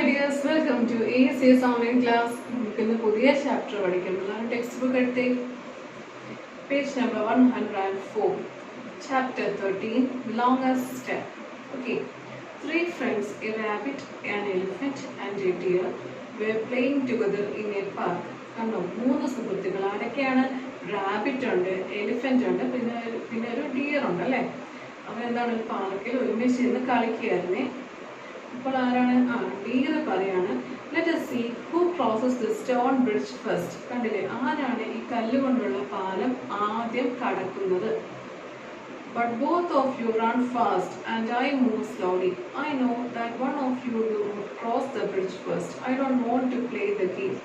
my dears, welcome to ACS online class. നമുക്കിന്ന് പുതിയ chapter പഠിക്കണം. ടെക്സ്റ്റ് ബുക്ക് എടുത്തേ. Page number 104. Chapter 13, Longest Step. Okay. Three friends, a rabbit, an elephant and a deer, were playing together in a park. കണ്ടോ, മൂന്ന് സുഹൃത്തുക്കൾ. ആരൊക്കെയാണ്? Rabbit ഉണ്ട്, elephant ഉണ്ട്, പിന്നെ ഒരു ഡിയർ ഉണ്ട് അല്ലേ. അവരെന്താണ് ഒരു പാർക്കിൽ ഒരുമിച്ച് ഇരുന്ന് കളിക്കുകയായിരുന്നേ. അപ്പോൾ ആരാണ്? ഡിയർ പറയാണ്, let us see who crosses the stone bridge first. കണ്ടില്ലേ, ആരാണ് ഈ കല്ലുകൊണ്ടുള്ള പാലം ആദ്യം കടക്കുന്നത്? But both of you run fast and I move slowly. I know that one of you will cross the bridge first. I don't want to play the game.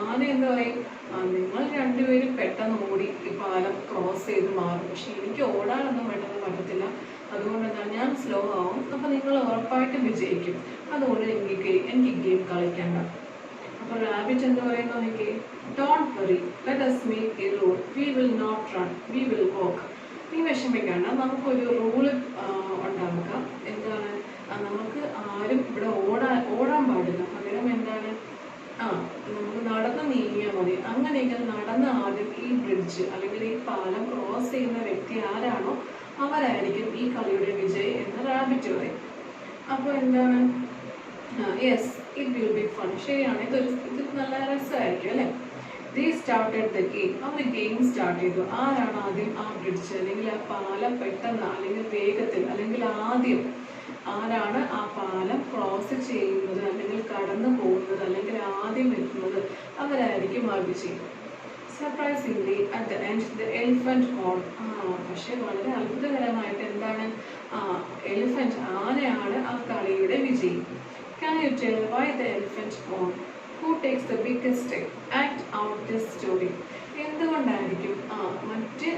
ആന എന്താ പറയും, നിങ്ങൾ രണ്ടുപേരും പെട്ടെന്ന് ഓടി ഈ പാലം ക്രോസ് ചെയ്ത് മാറും, പക്ഷെ എനിക്ക് ഓടാനൊന്നും പെട്ടെന്ന് പറ്റത്തില്ല, അതുകൊണ്ട് എന്താ ഞാൻ സ്ലോ ആവും, അപ്പോൾ നിങ്ങൾ ഉറപ്പായിട്ടും വിജയിക്കും, അതുകൊണ്ട് എനിക്ക് ഗെയിം കളിക്കണ്ട. അപ്പോൾ റാബിറ്റ് എന്താ പറയുന്നത്? എനിക്ക് don't worry, let us make a rule. We will not run, we will walk. നീ വിഷമിക്കണ്ട, നമുക്കൊരു റൂള് ഉണ്ടാക്കാം. എന്താണ്? നമുക്ക് ആരും ഇവിടെ ഓടാൻ പാടില്ല, പകരം എന്താണ്, നമുക്ക് നടന്ന് നീങ്ങിയാൽ മതി. അങ്ങനെയെങ്കിൽ നടന്ന് ആദ്യം ഈ ബ്രിഡ്ജ് അല്ലെങ്കിൽ ഈ പാലം ക്രോസ് ചെയ്യുന്ന വ്യക്തി ആരാണോ അവരായിരിക്കും ഈ കളിയുടെ വിജയ് എന്ന് റാബിറ്റ് പറയും. അപ്പോൾ എന്താണ്, yes it will be fun. ശരിയാണ്, ഇത് നല്ല രസമായിരിക്കും അല്ലേ. They started the game. അവർ ഗെയിം സ്റ്റാർട്ട് ചെയ്തു. ആരാണ് ആദ്യം ആ ബ്രിഡ്ജ് അല്ലെങ്കിൽ ആ പാലം പെട്ടെന്ന് അല്ലെങ്കിൽ വേഗത്തിൽ അല്ലെങ്കിൽ ആദ്യം ആരാണ് ആ പാലം ക്രോസ് ചെയ്യുന്നത് അല്ലെങ്കിൽ കടന്നു പോകുന്നത് അല്ലെങ്കിൽ ആദ്യം എത്തുന്നത് അവരായിരിക്കും ആ വിജയം. Surprisingly at the end the elephant won. പക്ഷെ വളരെ അത്ഭുതകരമായിട്ട് എന്താണ്, എലിഫന്റ് ആനയാണ് ആ കളിയുടെ വിജയി. Can you tell why the elephant won? Who takes the biggest step? Act out this story. എന്തുകൊണ്ടായിരിക്കും മറ്റ്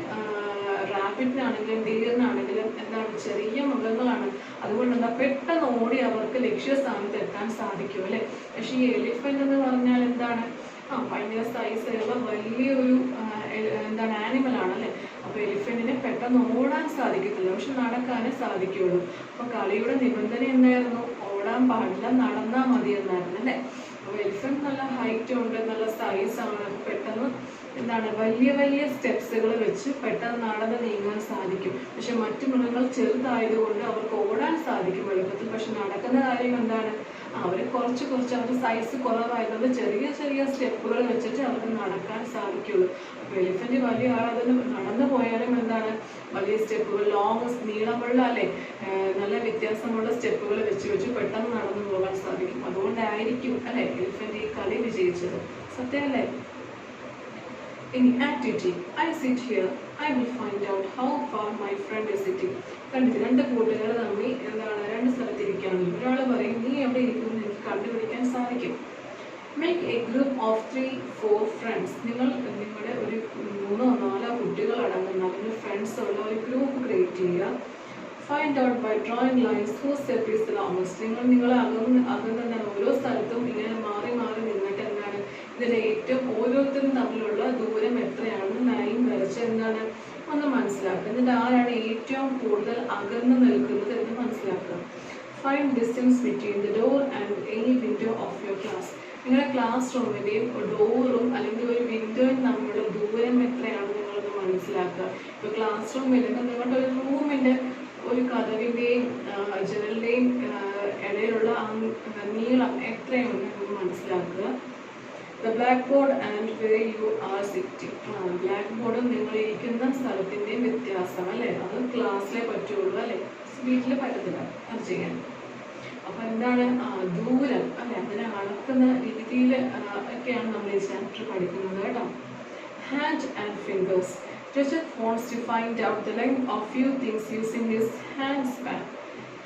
റാബിറ്റിനാണെങ്കിലും ഡിയറിനാണെങ്കിലും എന്താണ്, ചെറിയ മൃഗങ്ങളാണ്, അതുകൊണ്ട് എന്താ പെട്ടെന്ന് ഓടി അവർക്ക് ലക്ഷ്യസ്ഥാനത്ത് എത്താൻ സാധിക്കും അല്ലേ. പക്ഷേ ഈ എലിഫന്റ് എന്ന് പറഞ്ഞാൽ എന്താണ്, ഭയങ്കര സൈസുള്ള വലിയൊരു എന്താണ് ആനിമൽ ആണല്ലേ. അപ്പോൾ എലിഫന്റിനെ പെട്ടെന്ന് ഓടാൻ സാധിക്കത്തില്ല, പക്ഷെ നടക്കാനേ സാധിക്കുള്ളൂ. അപ്പോൾ കളിയുടെ നിബന്ധന എന്തായിരുന്നു? ഓടാൻ പാടില്ല, നടന്നാൽ മതി എന്നായിരുന്നു അല്ലേ. അപ്പോൾ എലിഫന്റ് നല്ല ഹൈറ്റ് ഉണ്ട്, നല്ല സൈസാണ്, പെട്ടെന്ന് എന്താണ് വലിയ വലിയ സ്റ്റെപ്സുകൾ വെച്ച് പെട്ടെന്ന് നടന്ന് നീങ്ങാൻ സാധിക്കും. പക്ഷെ മറ്റു മൃഗങ്ങൾ ചെറുതായതുകൊണ്ട് അവർക്ക് ഓടാൻ സാധിക്കും എളുപ്പത്തിൽ, പക്ഷെ നടക്കുന്ന കാര്യം എന്താണ്, അവർ കുറച്ച് അവരുടെ സൈസ് കുറവായതുകൊണ്ട് ചെറിയ ചെറിയ സ്റ്റെപ്പുകൾ വെച്ചിട്ട് അവർക്ക് നടക്കാൻ സാധിക്കുള്ളൂ. അപ്പോൾ എലിഫന്റ് വലിയ ആളതിന് നടന്നു പോയാലും എന്താണ്, വലിയ സ്റ്റെപ്പുകൾ, ലോങ് നീളമുള്ള അല്ലെ നല്ല വ്യത്യാസമുള്ള സ്റ്റെപ്പുകൾ വെച്ച് പെട്ടെന്ന് നടന്നു പോകാൻ സാധിക്കും. അതുകൊണ്ടായിരിക്കും അല്ലെ എലിഫന്റ് ഈ കളി വിജയിച്ചത്. സത്യമല്ലേ? In activity, I sit here. I will find out how far my friend is sitting. കണ്ടിട്ട് രണ്ട് കൂട്ടുകാർ തമ്മിൽ എന്താണ് രണ്ട് സ്ഥലത്തിരിക്കുകയാണ്. ഒരാൾ പറയും നീ എവിടെ ഇരിക്കുന്നു എനിക്ക് കണ്ടുപിടിക്കാൻ സാധിക്കും. Make a group of 3-4 friends. നിങ്ങളുടെ ഒരു 3-4 കുട്ടികൾ അടങ്ങുന്ന അല്ലെങ്കിൽ ഫ്രണ്ട്സ് ഉള്ള ഒരു ഗ്രൂപ്പ് ക്രിയേറ്റ് ചെയ്യുക. Find out by drawing lines whose step is the longest. നിങ്ങൾ അകന്ന ഓരോ സ്ഥലത്തും ഇങ്ങനെ മാറി നിന്നിട്ട് എന്താണ് ഇതിലെ ഏറ്റവും ഓരോരുത്തരും തമ്മിലുള്ള ദൂരം എത്രയാണെന്ന് ലൈൻ വരച്ച് എന്താണ് ഒന്ന് മനസ്സിലാക്കുക. എന്നിട്ട് ആരാണ് ഏറ്റവും കൂടുതൽ അകന്ന് നിൽക്കുന്നത് എന്ന് മനസ്സിലാക്കുക. Find distance between the door and any window of your class. നിങ്ങളുടെ ക്ലാസ് റൂമിൻ്റെയും ഡോറും അല്ലെങ്കിൽ ഒരു വിൻഡോയും തമ്മിലുള്ള ദൂരം എത്രയാണ് നിങ്ങളൊന്ന് മനസ്സിലാക്കുക. ഇപ്പോൾ ക്ലാസ് റൂമിൽ നിങ്ങളുടെ ഒരു റൂമിൻ്റെ ഒരു കതവിൻ്റെയും ജനലിൻ്റെയും ഇടയിലുള്ള നീളം എത്രയുണ്ട് എന്ന് മനസ്സിലാക്കുക. The blackboard and where you are sitting. Black ബോർഡും നിങ്ങൾ ഇരിക്കുന്ന സ്ഥലത്തിൻ്റെയും വ്യത്യാസം അല്ലേ, അത് ക്ലാസ്സിലെ പറ്റുള്ളൂ അല്ലേ, വീട്ടിൽ പറ്റത്തില്ല അത് ചെയ്യാൻ. അപ്പം എന്താണ് ദൂരം അല്ലെ, അതിനെ അളക്കുന്ന രീതിയിൽ ഒക്കെയാണ് നമ്മൾ ഈ ചാപ്റ്റർ പഠിക്കുന്നത് കേട്ടോ. Hand and fingers. Richard wants to find out the length of few things using his hand span.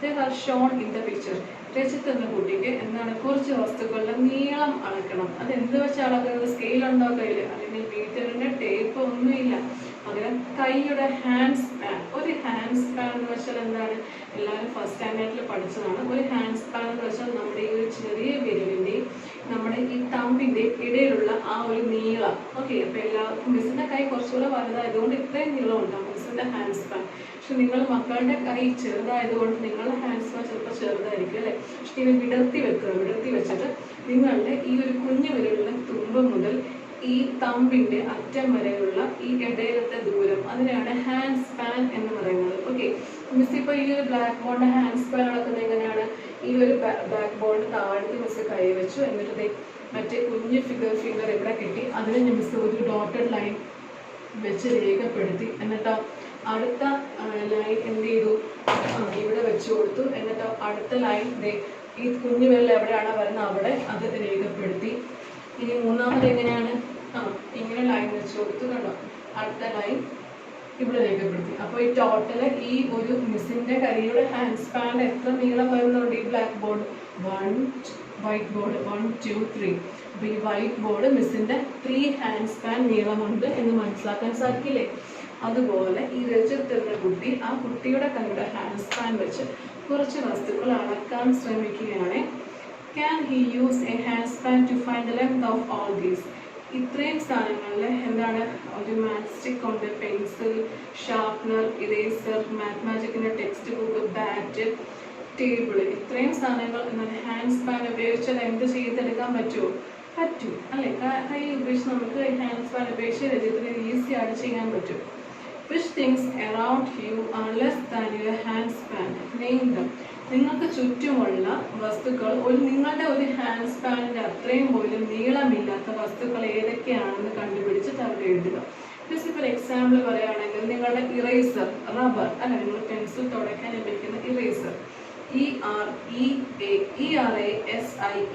They are shown in the picture. Rajith എന്ന കുട്ടിക്ക് എന്താണ് കുറച്ച് വസ്തുക്കളുടെ നീളം അളക്കണം. അത് എന്ത് വെച്ച് അളക്കുന്നത്? സ്കെയിൽ ഉണ്ടോ കയ്യിൽ, അല്ലെങ്കിൽ മീറ്ററിന്റെ ടേപ്പ് ഒന്നുമില്ല, പകരം കൈയുടെ ഹാൻഡ് സ്പാൻ. ഒരു ഹാൻഡ് സ്പാൻ എന്ന് വെച്ചാൽ എന്താണ്, എല്ലാവരും ഫസ്റ്റ് സ്റ്റാൻഡേർഡിൽ പഠിച്ചതാണ്. ഒരു ഹാൻഡ് സ്പാൻ എന്ന് വെച്ചാൽ നമ്മുടെ ഈ ഒരു ചെറിയ വിരലിൻ്റെയും നമ്മുടെ ഈ തമ്പിൻ്റെയും ഇടയിലുള്ള ആ ഒരു നീളം. ഓക്കെ, അപ്പോൾ എല്ലാവർക്കും മിസ്സിൻ്റെ കൈ കുറച്ചുകൂടെ വലുതായതുകൊണ്ട് ഇത്രയും നീളം ഉണ്ടാവും മിസ്സിൻ്റെ ഹാൻഡ് സ്പാൻ. പക്ഷെ നിങ്ങൾ മക്കളുടെ കൈ ചെറുതായതുകൊണ്ട് നിങ്ങളുടെ ഹാൻഡ് സ്പാൻ ചിലപ്പോൾ ചെറുതായിരിക്കും അല്ലേ. പക്ഷെ ഇത് വിടർത്തി വെക്കുക. വിടർത്തി വെച്ചിട്ട് നിങ്ങളുടെ ഈ ഒരു കുഞ്ഞു വിരലിന്റെ തുമ്പ് മുതൽ ഈ തമ്പിന്റെ അറ്റം വരെയുള്ള ഈ ഇടയിലത്തെ ദൂരം അതിനെയാണ് ഹാൻഡ് സ്പാൻ എന്ന് പറയുന്നത്. ഓക്കെ, മിസ് ഇപ്പോൾ ഈ ഒരു ബ്ലാക്ക് ബോർഡിന്റെ ഹാൻഡ് സ്പാൻ നടക്കുന്നത് എങ്ങനെയാണ്? ഈ ഒരു ബ്ലാക്ക് ബോർഡ് താഴ്ത്തി മിസ് കൈവച്ചു, എന്നിട്ട് മറ്റേ കുഞ്ഞു ഫിംഗർ ഇവിടെ കിട്ടി, അതിന് മിസ് ഒരു ഡോട്ടഡ് ലൈൻ വെച്ച് രേഖപ്പെടുത്തി, എന്നിട്ടോ അടുത്ത ലൈൻ എന്ത് ചെയ്തു, ഇവിടെ വെച്ച് കൊടുത്തു, എന്നിട്ടോ അടുത്ത ലൈൻ ഈ കുഞ്ഞു വിരൽ എവിടെയാണ് വരുന്നത് അവിടെ അത് രേഖപ്പെടുത്തി. ഇനി മൂന്നാമത് എങ്ങനെയാണ്? ഇങ്ങനെ ലൈൻ വെച്ച് കൊടുത്തു, കണ്ടോ, അടുത്ത ലൈൻ ഇവിടെ രേഖപ്പെടുത്തി. അപ്പോൾ ഈ ടോട്ടല് ഈ ഒരു മിസ്സിന്റെ കൈയുടെ ഹാൻഡ് സ്പാൻ എത്ര നീളം വരുന്നുണ്ട്? ഈ ബ്ലാക്ക് ബോർഡ് വൈറ്റ് ബോർഡ് 1 2 3. അപ്പോൾ ഈ വൈറ്റ് ബോർഡ് മിസ്സിന്റെ 3 ഹാൻഡ് സ്പാൻ നീളമുണ്ട് എന്ന് മനസ്സിലാക്കാൻ സാധിക്കില്ലേ? അതുപോലെ ഈ രജത്ത് എന്ന കുട്ടി ആ കുട്ടിയുടെ കൈയുടെ ഹാൻഡ് സ്പാൻ വെച്ച് കുറച്ച് വസ്തുക്കൾ അളക്കാൻ ശ്രമിക്കുകയാണ്. Can he use a handspan to find the length of all these? ഇത്രയും സ്ഥാനങ്ങളിൽ എന്താണ്? ഒരു മാത്ത് സ്റ്റിക്ക് ഉണ്ട്, പെൻസിൽ, ഷാർപ്നർ, ഇറേസർ, മാത്തമാറ്റിക്കിന്റെ ടെക്സ്റ്റ് ബുക്ക്, ബാറ്റ്, ടേബിൾ, ഇത്രയും സാധനങ്ങൾ എന്നാൽ ഹാൻഡ് സ്പാൻ ഉപയോഗിച്ചാൽ എന്ത് ചെയ്തെടുക്കാൻ പറ്റുമോ? പറ്റും അല്ലേ? കൈ ഉപയോഗിച്ച് നമുക്ക് ഹാൻഡ് സ്പാൻ ഉപയോഗിച്ച് രചിത്തിന് ഈസി ആയിട്ട് ചെയ്യാൻ പറ്റും. Which things around you are less than your hand span? Name them. നിങ്ങൾക്ക് ചുറ്റുമുള്ള വസ്തുക്കൾ നിങ്ങളുടെ ഒരു ഹാൻഡ് സ്പാനിന്റെ അത്രയും പോലും നീളമില്ലാത്ത വസ്തുക്കൾ ഏതൊക്കെയാണെന്ന് കണ്ടുപിടിച്ചിട്ട് അവിടെ എഴുതുക. ജസ്റ്റ് ഇപ്പോൾ എക്സാമ്പിൾ പറയുകയാണെങ്കിൽ നിങ്ങളുടെ ഇറേസർ, റബ്ബർ അല്ല, നിങ്ങൾ പെൻസിൽ തുടയ്ക്കാൻ ഉപയോഗിക്കുന്ന ഇറേസർ, ERASIER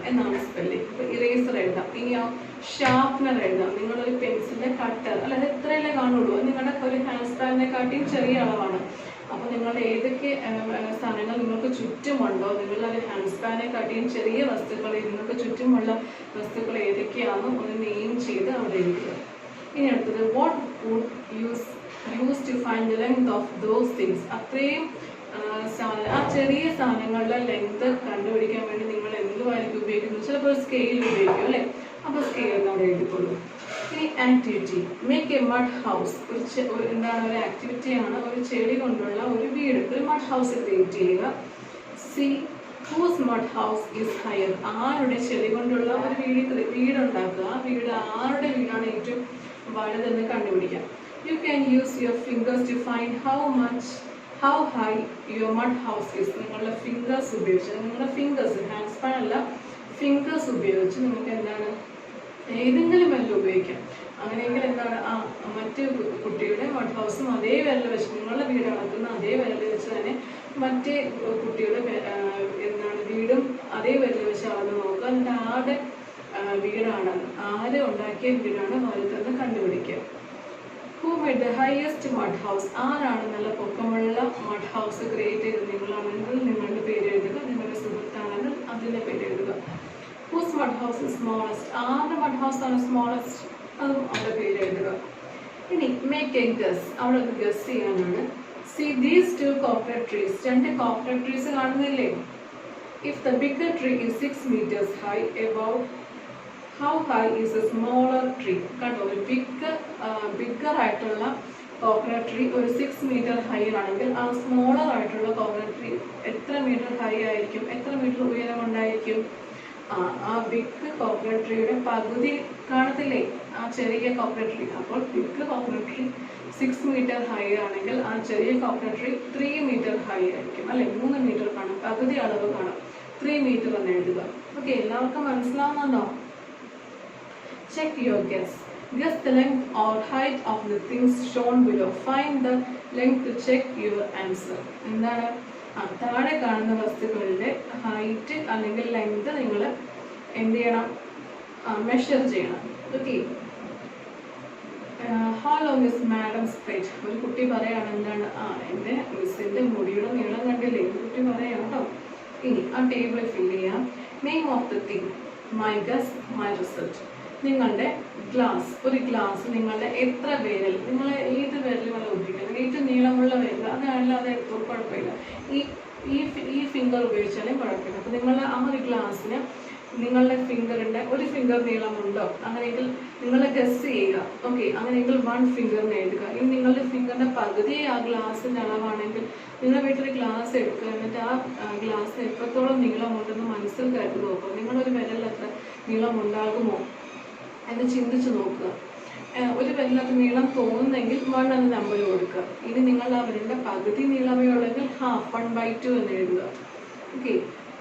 എന്നാണ് സ്പെല്ലിംഗ്. ഇപ്പോൾ ഇറേസർ എഴുതാം. ഇനിയോ ഷാർപ്നർ എഴുതാം. നിങ്ങളൊരു പെൻസിലിന്റെ കട്ടർ അല്ല, അത് എത്രയല്ലേ കാണുള്ളൂ, നിങ്ങളുടെ ഒരു ഹാൻഡ് സ്പാനിനെ കാട്ടിയും ചെറിയ അളവാണ്. അപ്പോൾ നിങ്ങളുടെ ഏതൊക്കെ സ്ഥാനങ്ങൾ നിങ്ങൾക്ക് ചുറ്റുമുണ്ടോ, നിങ്ങളുടെ ഒരു ഹാൻഡ് സ്പാനെ കാട്ടിയും ചെറിയ വസ്തുക്കൾ നിങ്ങൾക്ക് ചുറ്റുമുള്ള വസ്തുക്കൾ ഏതൊക്കെയാണെന്നും ഒന്ന് നെയിം ചെയ്ത് അവിടെ എഴുതുക. ഇനി അടുത്തത് what would use to find the length of those things. അത്രയും ആ ചെറിയ സാധനങ്ങളുടെ ലെങ്ത് കണ്ടുപിടിക്കാൻ വേണ്ടി നിങ്ങൾ എന്തുമായിരിക്കും ഉപയോഗിക്കുന്നത്? ചിലപ്പോൾ സ്കെയിൽ ഉപയോഗിക്കും അല്ലേ? അപ്പോൾ സ്കെയിൽ അവിടെ എഴുതിക്കൊള്ളൂ. ഇനി activity, make a mud house. എന്താണ് ഒരു ആക്ടിവിറ്റിയാണ്, ഒരു ചെടി കൊണ്ടുള്ള ഒരു വീട്, ഒരു മഡ് ഹൗസ് ക്രിയേറ്റ് ചെയ്യുക. See whose mud house is higher. ആരുടെ ചെടി കൊണ്ടുള്ള ഒരു വീടുണ്ടാക്കുക. ആ വീട് ആരുടെ വീടാണ് ഏറ്റവും വലുതെന്ന് കണ്ടുപിടിക്കാം. You can use your fingers to find how high your mud house is. നിങ്ങളുടെ ഫിംഗേഴ്സ് ഉപയോഗിച്ച്, നിങ്ങളുടെ ഫിംഗേഴ്സ് ഹാൻഡ് സ്പാൻ അല്ല, ഫിംഗേഴ്സ് ഉപയോഗിച്ച് നിങ്ങൾക്ക് എന്താണ് ഏതെങ്കിലും വിരൽ ഉപയോഗിക്കാം. അങ്ങനെയെങ്കിൽ എന്താണ് മറ്റു കുട്ടിയുടെ മഡ് ഹൗസും അതേ വിരൽ വെച്ച്, നിങ്ങളുടെ വീട് അളക്കുന്ന അതേ വിരൽ വെച്ച് തന്നെ മറ്റേ കുട്ടിയുടെ എന്താണ് വീടും അതേ വിരൽ വെച്ച് അളന്ന് നോക്കുക. എന്നിട്ട് ആരുടെ വീടാണ്, ആര് ഉണ്ടാക്കിയ വീടാണ് വലുതെന്ന് കണ്ടുപിടിക്കുക. Who made the highest mud house? ആരാണ് നല്ല പൊക്കമുള്ള മഡ് ഹൗസ് ക്രിയേറ്റ് ചെയ്ത്? നിങ്ങളാണെങ്കിൽ നിങ്ങളുടെ പേര് എഴുതുക, നിങ്ങളുടെ സുഹൃത്താണെങ്കിൽ അതിൻ്റെ പേര് എഴുതുക. Whose mud house is smallest? ആരുടെ മഡ് ഹൗസ് ആണ് സ്മോളസ്റ്റ്? അതും അവിടെ പേര് എഴുതുക. ഇനി make a guess. അവിടെ ഒരു ഗസ് ചെയ്യാനാണ്. See these two coconut trees. രണ്ട് coconut trees കാണുന്നില്ലേ? If the bigger tree is 6 meters high, about how high is a smaller tree? കണ്ടോ, ഒരു ബിഗ്ഗർ ആയിട്ടുള്ള കോക്കനട്ട് ട്രീ ഒരു 6 meter ഹൈ ആണെങ്കിൽ ആ സ്മോളർ ആയിട്ടുള്ള കോക്കനട്ട് ട്രീ എത്ര മീറ്റർ ഹൈ ആയിരിക്കും, എത്ര മീറ്റർ ഉയരം ഉണ്ടായിരിക്കും? ആ ബിഗ് കോക്കനട്ട് ട്രീയുടെ പകുതി കാണത്തില്ലേ ആ ചെറിയ കോക്കനട്ട് ട്രീ. അപ്പോൾ big coconut tree 6 meter high ആണെങ്കിൽ ആ ചെറിയ കോക്കനട്ട് ട്രീ 3 meter ഹൈ ആയിരിക്കും അല്ലെ, 3 meter കാണും, പകുതി അളവ് കാണും. 3 meter എന്ന് എഴുതുക. ഓക്കെ, എല്ലാവർക്കും മനസ്സിലാവുന്നുണ്ടോ? Check your guess. Guess the length or height of the things shown below. Find the length to check your answer. എന്താണ്? താഴെ കാണുന്ന വസ്തുക്കളുടെ ഹൈറ്റ് അല്ലെങ്കിൽ ലെങ്ത് നിങ്ങൾ എന്ത് ചെയ്യണം? മെഷർ ചെയ്യണം. Okay, how long is madam's plait? ഒരു കുട്ടി പറയാണ് എന്താണ്, എൻ്റെ മിസ്സിൻ്റെ മുടിയുടെ നീളം കണ്ടില്ലേ? കുട്ടി പറയാണ് കേട്ടോ. ഇനി ആ ടേബിൾ ഫില്ല് ചെയ്യാം. Name of the thing, my guess, my result. നിങ്ങളുടെ ഗ്ലാസ്, ഒരു ഗ്ലാസ് നിങ്ങളുടെ എത്ര വിരൽ, നിങ്ങൾ ഏത് വിരൽ വേണം ഉപയോഗിക്കുന്നത്, ഏറ്റവും നീളമുള്ള വിരൽ അതല്ലാതെ എടുത്തോളം കുഴപ്പമില്ല, ഈ ഫിംഗർ ഉപയോഗിച്ചാലും കുഴപ്പമില്ല. അപ്പോൾ നിങ്ങൾ ആ ഒരു ഗ്ലാസ്സിന് നിങ്ങളുടെ ഫിംഗറിന്റെ ഒരു ഫിംഗർ നീളമുണ്ടോ? അങ്ങനെയെങ്കിൽ നിങ്ങൾ ഗസ് ചെയ്യുക. ഓക്കെ, അങ്ങനെയെങ്കിൽ 1 ഫിംഗറിന് എഴുതുക. ഇനി നിങ്ങളുടെ ഫിംഗറിന്റെ പകുതി ആ ഗ്ലാസിന്റെ അളവാണെങ്കിൽ നിങ്ങളുടെ വീട്ടിൽ ഗ്ലാസ് എടുക്കുക. എന്നിട്ട് ആ ഗ്ലാസ് എത്രത്തോളം നീളമുണ്ടെന്ന് മനസ്സിൽ കരുതി നോക്കുക. നിങ്ങളൊരു വിരലിൽ എത്ര നീളം ഉണ്ടാകുമോ എന്ന് ചിന്തിച്ച് നോക്കുക. ഒരു വിരലൊക്കെ നീളം തോന്നുന്നെങ്കിൽ 1 എന്ന നമ്പർ കൊടുക്കുക. ഇനി നിങ്ങൾ ആ വിരലിന്റെ പകുതി നീളമേ ഉള്ളെങ്കിൽ ഹാഫ് 1/2 എന്ന് എഴുതുക. ഓക്കെ,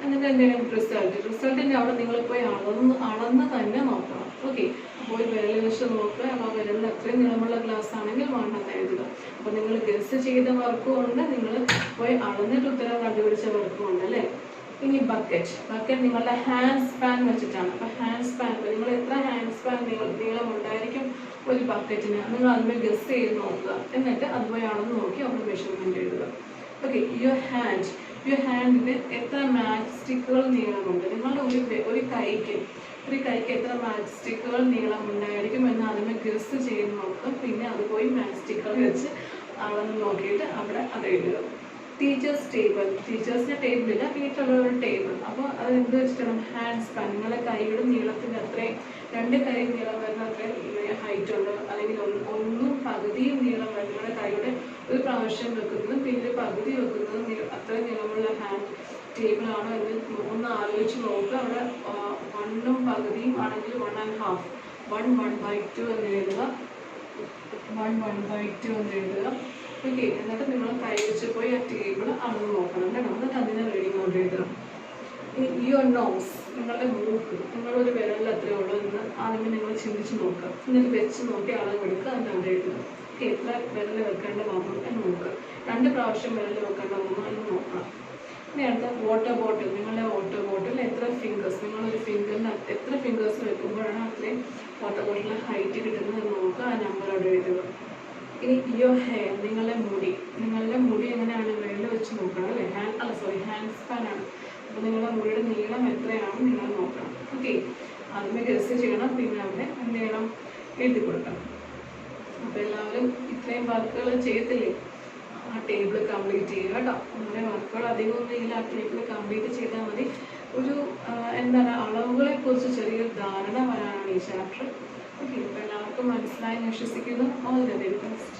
എന്നിട്ട് എന്തെങ്കിലും റിസൾട്ടിന്റെ അവിടെ നിങ്ങൾ പോയി അളന്ന് തന്നെ നോക്കണം. ഓക്കെ, അപ്പോൾ ഒരു വിരൽ വെച്ച് നോക്കുക. അപ്പോൾ വിരലിൽ അത്രയും നീളമുള്ള ഗ്ലാസ് ആണെങ്കിൽ 1 എന്ന് എഴുതുക. അപ്പോൾ നിങ്ങൾ ഗസ് ചെയ്ത വർക്കും ഉണ്ട്, നിങ്ങൾ പോയി അളന്നിട്ട് ഉത്തരം കണ്ടുപിടിച്ച വർക്കും ഉണ്ട് അല്ലേ. ഇനി ബക്കറ്റ് നിങ്ങളുടെ ഹാൻഡ് സ്പാൻ വെച്ചിട്ടാണ്. അപ്പോൾ ഹാൻഡ് സ്പാൻ നിങ്ങൾ എത്ര ഹാൻഡ് സ്പാൻ നീളം ഉണ്ടായിരിക്കും ഒരു ബക്കറ്റിന്, നിങ്ങൾ അതിന് ഗസ് ചെയ്ത് നോക്കുക. എന്നിട്ട് അതുപോലെ അളന്ന് നോക്കി അവിടെ മെഷർമെന്റ് എഴുതുക. ഓക്കെ, യുവർ ഹാൻഡിന് എത്ര മാച്ച് സ്റ്റിക്കുകൾ നീളമുണ്ട്? നിങ്ങളുടെ ഒരു കൈക്ക് എത്ര മാച്ച് സ്റ്റിക്കുകൾ നീളം ഉണ്ടായിരിക്കും എന്ന് അതിന് ഗസ് ചെയ്ത് നോക്കുക. പിന്നെ അത് പോയി മാച്ച് സ്റ്റിക്കുകൾ വെച്ച് അളന്ന് നോക്കിയിട്ട് അവിടെ അത് എഴുതുക. ടീച്ചേഴ്സിന്റെ ടേബിളില്ല, വീട്ടിലുള്ള ഒരു ടേബിൾ. അപ്പോൾ അത് എന്ത് വെച്ചിട്ടാണ്? ഹാൻഡ് സ്പാൻ, നിങ്ങളുടെ കൈയുടെ നീളത്തിന് അത്രയും 2 കൈ നീളം വരുന്ന അത്രയും ഹൈറ്റ് ഉണ്ട്, അല്ലെങ്കിൽ ഒന്നും പകുതിയും നീളം വരുന്ന നിങ്ങളുടെ കൈയുടെ ഒരു പ്രാവശ്യം വെക്കുന്നതും പിന്നെ പകുതി വെക്കുന്നതും അത്രയും നീളമുള്ള ഹാൻഡ് ടേബിൾ ആണോ എന്ന് ഒന്ന് ആലോചിച്ച് നോക്കുക. അവിടെ 1 പകുതിയും ആണെങ്കിൽ 1.5 1/2 എന്ന് എഴുതുക. 1/2 എന്ന് എഴുതുക. ഓക്കെ, എന്നിട്ട് നിങ്ങൾ കൈ വെച്ച് പോയി ആ ടേബിൾ അളന്ന് നോക്കണം കേട്ടോ. എന്നിട്ട് അതിനെ റീഡിങ് ഔട്ട് എഴുതണം. യുവർ നോസ്, നിങ്ങളുടെ മൂക്ക്, നിങ്ങളൊരു വിരലിൽ എത്രയേ ഉള്ളൂ എന്ന് ആദ്യമേ നിങ്ങൾ ചിന്തിച്ച് നോക്കുക. എന്നിട്ട് വെച്ച് നോക്കി അളവെടുക്കുക, അതിൻ്റെ അവിടെ എഴുതുക. ഓക്കെ, എത്ര വിരൽ വെക്കേണ്ട വന്നു എന്ന് നോക്കുക. 2 പ്രാവശ്യം വിരൽ വെക്കേണ്ട വന്നു എന്ന് നോക്കണം. ഇനി അടുത്ത വാട്ടർ ബോട്ടിൽ, നിങ്ങളുടെ വാട്ടർ ബോട്ടിൽ എത്ര ഫിംഗേഴ്സ്, നിങ്ങളൊരു ഫിംഗറിന് എത്ര ഫിംഗേഴ്സ് വെക്കുമ്പോഴാണ് അത്രയും വാട്ടർ ബോട്ടിലിന് ഹൈറ്റ് കിട്ടുന്നത് എന്ന് നോക്കുക. ആ നമ്പർ അവിടെ എഴുതുക. ഇനി യുവർ ഹെയർ, നിങ്ങളുടെ മുടി എങ്ങനെയാണ് വിരൽ വെച്ച് നോക്കണം അല്ലേ. ഹാൻഡ് സ്പാൻ ആണ്. അപ്പോൾ നിങ്ങളുടെ മുടിയുടെ നീളം എത്രയാണ് നിങ്ങൾ നോക്കണം. ഓക്കെ, അതിന് ഗസ് ചെയ്യണം. പിന്നെ അവിടെ എന്ത് ചെയ്യണം? എഴുതി കൊടുക്കണം. അപ്പോൾ എല്ലാവരും ഇത്രയും വർക്കുകൾ ചെയ്യത്തില്ലേ? ആ ടേബിൾ കംപ്ലീറ്റ് ചെയ്യുക കേട്ടോ. നമ്മുടെ വർക്കുകൾ അധികമൊന്നും ഇല്ല, ആ ടേബിൾ കംപ്ലീറ്റ് ചെയ്താൽ മതി. ഒരു അളവുകളെ കുറിച്ച് ചെറിയൊരു ധാരണ വരാനാണ് ഈ ചാപ്റ്റർ. ഓക്കെ, അപ്പോൾ എല്ലാവർക്കും മനസ്സിലായി വിശ്വസിക്കുന്നു. All the very best.